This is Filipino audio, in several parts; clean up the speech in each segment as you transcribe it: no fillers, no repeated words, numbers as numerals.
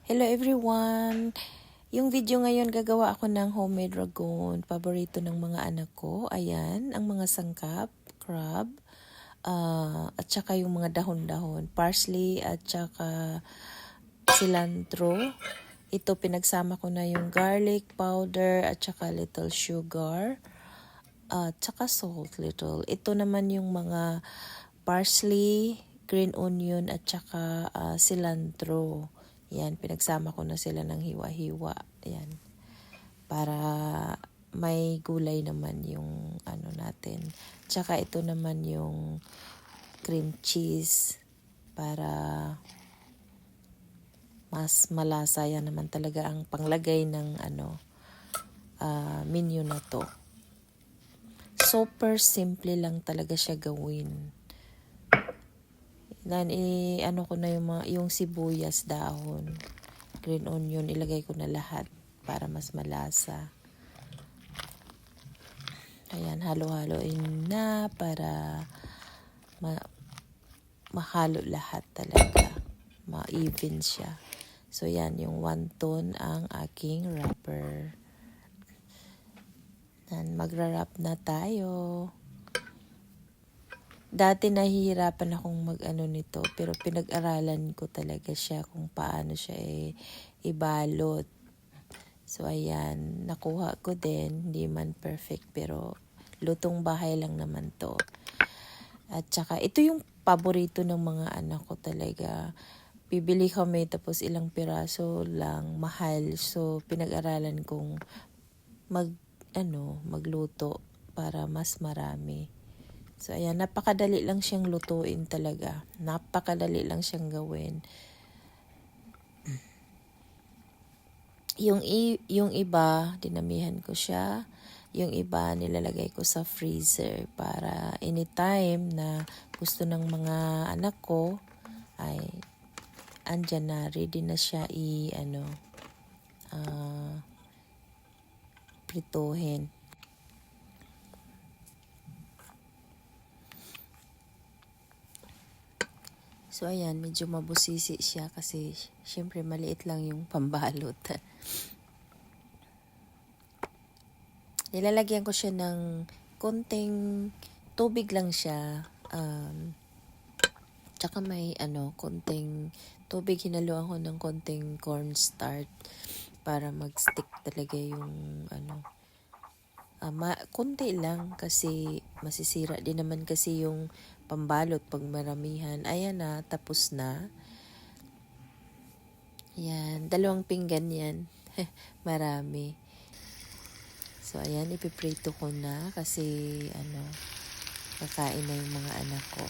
Hello everyone! Yung video ngayon gagawa ako ng homemade ragoon. Paborito ng mga anak ko. Ayan, ang mga sangkap, crab, at saka yung mga dahon-dahon, parsley at saka cilantro. Ito pinagsama ko na yung garlic powder at saka little sugar at saka salt little. Ito naman yung mga parsley, green onion at saka cilantro. Yan, pinagsama ko na sila ng hiwa-hiwa. Yan. Para may gulay naman yung ano natin. Tsaka ito naman yung cream cheese para mas malasa. Yan naman talaga ang panglagay ng menu na to. Super simple lang talaga siya gawin. Ano ko na yung sibuyas, dahon, green onion, ilagay ko na lahat para mas malasa. Ayan, halo-haloin na para mahalo lahat talaga. Ma-even siya. So, yan, yung wonton ang aking wrapper. Yan, magra-wrap na tayo. Dati nahihirapan akong mag-ano nito, pero pinag-aralan ko talaga siya kung paano siya ibalot. So, ayan, nakuha ko din. Hindi man perfect, pero lutong bahay lang naman to. At saka, ito yung paborito ng mga anak ko talaga. Bibili kami, tapos ilang piraso lang, mahal. So, pinag-aralan kong magluto para mas marami. So, ayan, napakadali lang siyang lutuin talaga. Napakadali lang siyang gawin. Yung iba, dinamihan ko siya. Yung iba, nilalagay ko sa freezer para anytime na gusto ng mga anak ko, ay andyan na, ready na siya prituhin. So, ayan, medyo mabusisi siya kasi syempre maliit lang yung pambalot. Nilalagyan ko siya ng konting tubig lang siya. Tsaka may konting tubig, hinaluan ko ng konting cornstarch para mag-stick talaga yung konti lang kasi masisira din naman kasi yung pambalot pag maramihan. Ayan na, tapos na. Yan, 2 pinggan yan. Marami. So, ayan, ipiprito ko na kasi kakain na yung mga anak ko.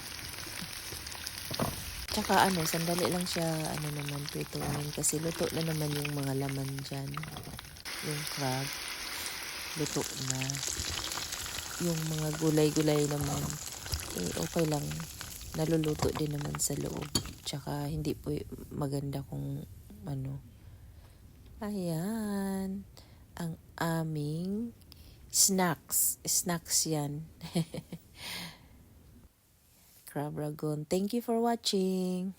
Tsaka sandali lang siya naman prituhin kasi luto na naman yung mga laman dyan. Yung crab, luto na. Yung mga gulay-gulay naman, okay lang. Naluluto din naman sa loob. Tsaka hindi po maganda kung Ayan. Ang aming snacks. Snacks yan. Crab Ragoon. Thank you for watching.